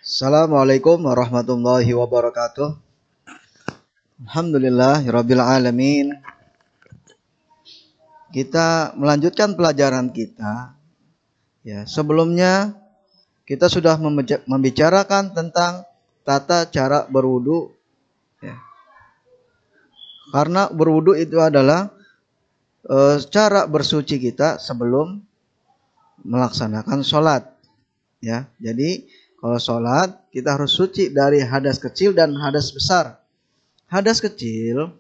Assalamualaikum warahmatullahi wabarakatuh. Alhamdulillahirabbil alamin. Kita melanjutkan pelajaran kita. Ya, sebelumnya kita sudah membicarakan tentang tata cara berwudu. Ya. Karena berwudu itu adalah cara bersuci kita sebelum melaksanakan sholat. Ya, jadi kalau sholat kita harus suci dari hadas kecil dan hadas besar. Hadas kecil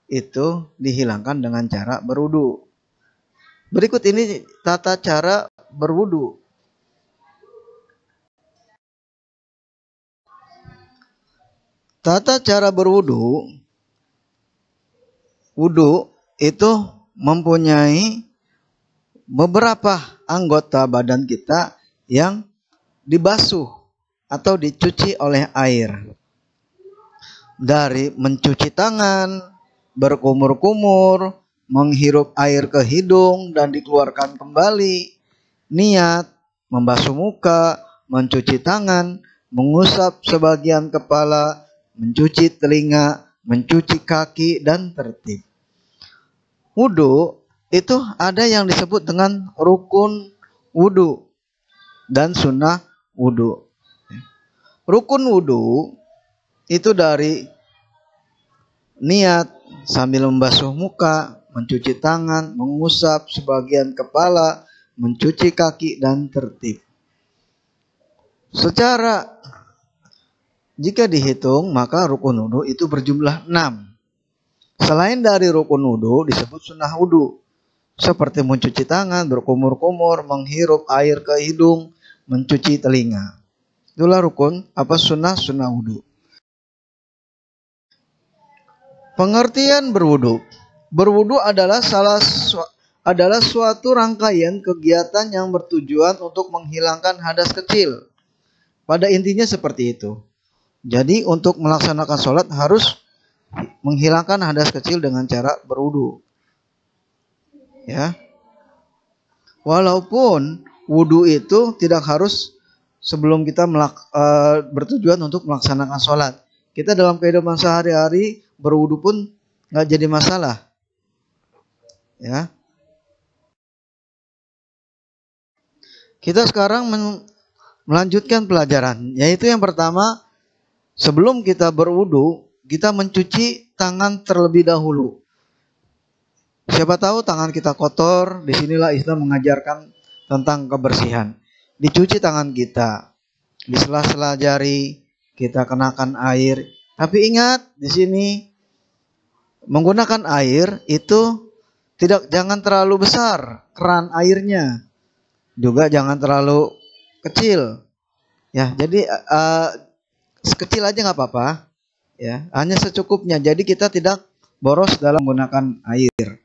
itu dihilangkan dengan cara berwudu. Berikut ini tata cara berwudu. Tata cara berwudu, wudu itu mempunyai beberapa anggota badan kita yang dibasuh atau dicuci oleh air. Dari mencuci tangan, berkumur-kumur, menghirup air ke hidung dan dikeluarkan kembali, niat, membasuh muka, mencuci tangan, mengusap sebagian kepala, mencuci telinga, mencuci kaki, dan tertib. Wudu itu ada yang disebut dengan rukun wudu dan sunnah wudu. Rukun wudu itu dari niat sambil membasuh muka, mencuci tangan, mengusap sebagian kepala, mencuci kaki, dan tertib. Jika dihitung maka rukun wudu itu berjumlah 6. Selain dari rukun wudu disebut sunnah wudu, seperti mencuci tangan, berkumur-kumur, menghirup air ke hidung, mencuci telinga. Itulah rukun sunnah wudu. Pengertian berwudu. Berwudu adalah suatu rangkaian kegiatan yang bertujuan untuk menghilangkan hadas kecil. Pada intinya seperti itu. Jadi untuk melaksanakan sholat harus menghilangkan hadas kecil dengan cara berwudu. Ya. Walaupun wudu itu tidak harus sebelum kita bertujuan untuk melaksanakan sholat. Kita dalam kehidupan sehari-hari berwudu pun nggak jadi masalah. Ya. Kita sekarang melanjutkan pelajaran, yaitu yang pertama, sebelum kita berwudu, kita mencuci tangan terlebih dahulu. Siapa tahu tangan kita kotor, disinilah Islam mengajarkan tentang kebersihan. Dicuci tangan kita, di sela-sela jari kita kenakan air. Tapi ingat, di sini menggunakan air itu jangan terlalu besar keran airnya, juga jangan terlalu kecil. Ya, jadi sekecil aja nggak apa-apa. Ya, hanya secukupnya. Jadi kita tidak boros dalam menggunakan air.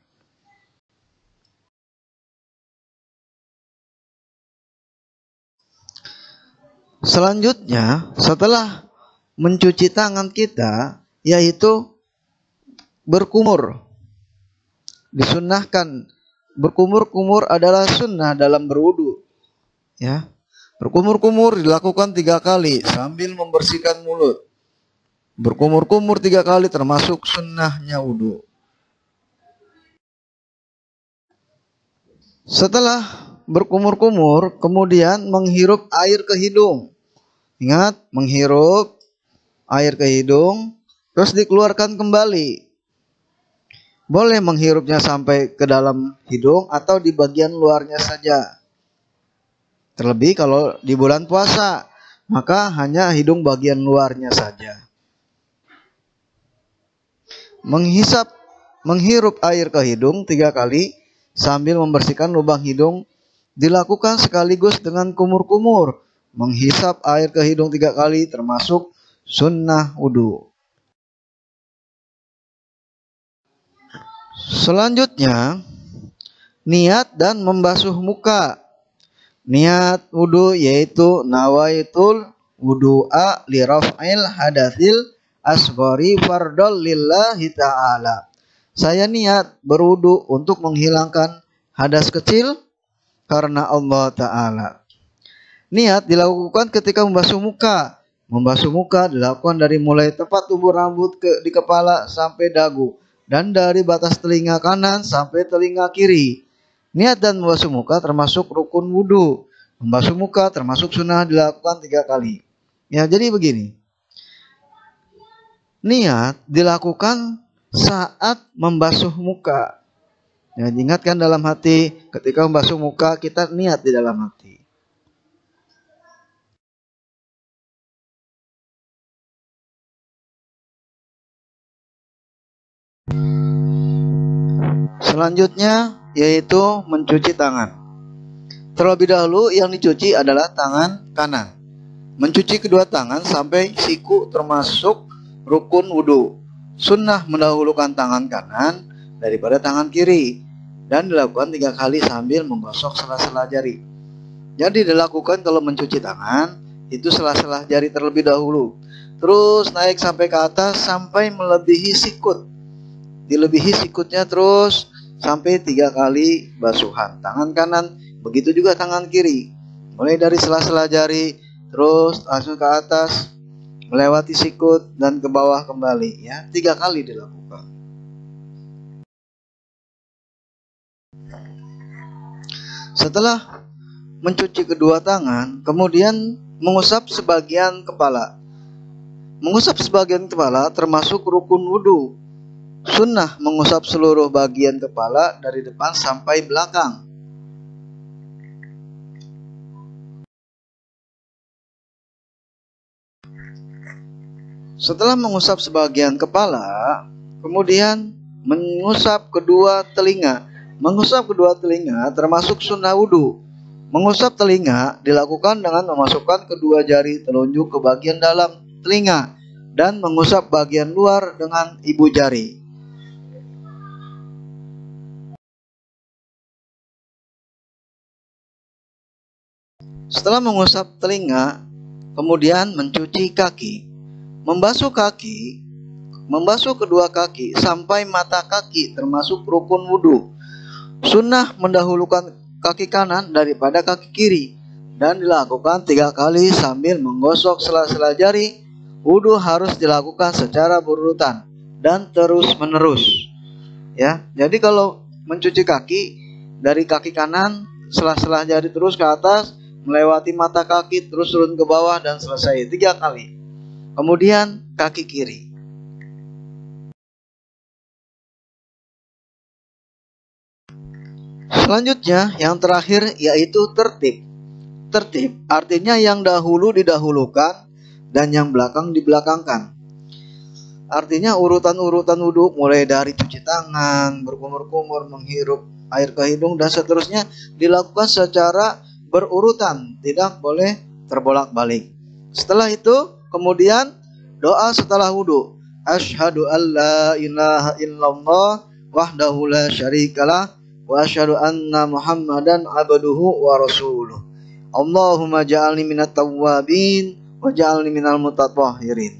Selanjutnya, setelah mencuci tangan kita, yaitu berkumur. Disunnahkan. Berkumur-kumur adalah sunnah dalam berwudu. Ya. Berkumur-kumur dilakukan 3 kali sambil membersihkan mulut. Berkumur-kumur 3 kali termasuk sunnahnya wudu. Setelah berkumur-kumur, kemudian menghirup air ke hidung. Ingat, menghirup air ke hidung, terus dikeluarkan kembali. Boleh menghirupnya sampai ke dalam hidung atau di bagian luarnya saja. Terlebih kalau di bulan puasa, maka hanya hidung bagian luarnya saja. Menghirup air ke hidung 3 kali sambil membersihkan lubang hidung dilakukan sekaligus dengan kumur-kumur. Menghisap air ke hidung 3 kali termasuk sunnah wudu. Selanjutnya, niat dan membasuh muka. Niat wudu yaitu nawaitul wudu'a li raf'il hadatsil asghari fardol lillahi ta'ala. Saya niat berwudu untuk menghilangkan hadas kecil karena Allah Ta'ala. Niat dilakukan ketika membasuh muka. Membasuh muka dilakukan dari mulai tepat tumbuh rambut di kepala sampai dagu, dan dari batas telinga kanan sampai telinga kiri. Niat dan membasuh muka termasuk rukun wudhu. Membasuh muka termasuk sunnah dilakukan 3 kali. Ya, jadi begini. Niat dilakukan saat membasuh muka. Ya, diingatkan dalam hati, ketika membasuh muka kita niat di dalam hati. Selanjutnya yaitu mencuci tangan. Terlebih dahulu yang dicuci adalah tangan kanan. Mencuci kedua tangan sampai siku termasuk rukun wudhu. Sunnah mendahulukan tangan kanan daripada tangan kiri, dan dilakukan 3 kali sambil menggosok sela-sela jari. Jadi dilakukan kalau mencuci tangan itu sela-sela jari terlebih dahulu, terus naik sampai ke atas sampai melebihi sikut. Dilebihi sikutnya terus sampai 3 kali basuhan tangan kanan, begitu juga tangan kiri. Mulai dari sela-sela jari terus langsung ke atas, melewati sikut dan ke bawah kembali, ya, 3 kali dilakukan. Setelah mencuci kedua tangan, kemudian mengusap sebagian kepala. Mengusap sebagian kepala termasuk rukun wudhu. Sunnah mengusap seluruh bagian kepala dari depan sampai belakang. Setelah mengusap sebagian kepala, kemudian mengusap kedua telinga. Mengusap kedua telinga termasuk sunnah wudhu. Mengusap telinga dilakukan dengan memasukkan kedua jari telunjuk ke bagian dalam telinga dan mengusap bagian luar dengan ibu jari. Setelah mengusap telinga, kemudian mencuci kaki. Membasuh kedua kaki sampai mata kaki termasuk rukun wudhu. Sunnah mendahulukan kaki kanan daripada kaki kiri, dan dilakukan 3 kali sambil menggosok sela-sela jari. Wudhu harus dilakukan secara berurutan dan terus menerus. Ya, jadi kalau mencuci kaki, dari kaki kanan sela-sela jari terus ke atas, melewati mata kaki terus turun ke bawah dan selesai 3 kali. Kemudian kaki kiri. Selanjutnya yang terakhir yaitu tertib. Tertib artinya yang dahulu didahulukan dan yang belakang dibelakangkan. Artinya urutan-urutan wudhu mulai dari cuci tangan, berkumur-kumur, menghirup air ke hidung dan seterusnya dilakukan secara berurutan, tidak boleh terbolak-balik. Setelah itu kemudian doa setelah wudhu. Asyhadu an la ilaha illallah wahdahu la syarikalah wa asyhadu anna Muhammadan abduhu wa rasuluh. Allahumma ja'alni minat tawwabin wa ja'alni minal mutatahhirin.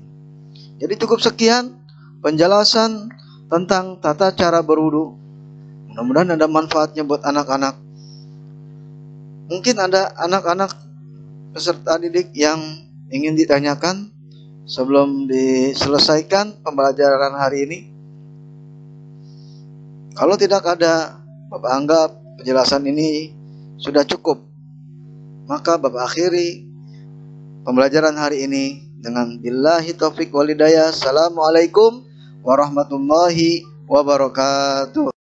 Jadi cukup sekian penjelasan tentang tata cara berwudu. Mudah-mudahan ada manfaatnya buat anak-anak. Mungkin ada anak-anak peserta didik yang ingin ditanyakan sebelum diselesaikan pembelajaran hari ini. Kalau tidak ada, Bapak anggap penjelasan ini sudah cukup. Maka Bapak akhiri pembelajaran hari ini dengan billahi taufik walhidayah. Assalamualaikum warahmatullahi wabarakatuh.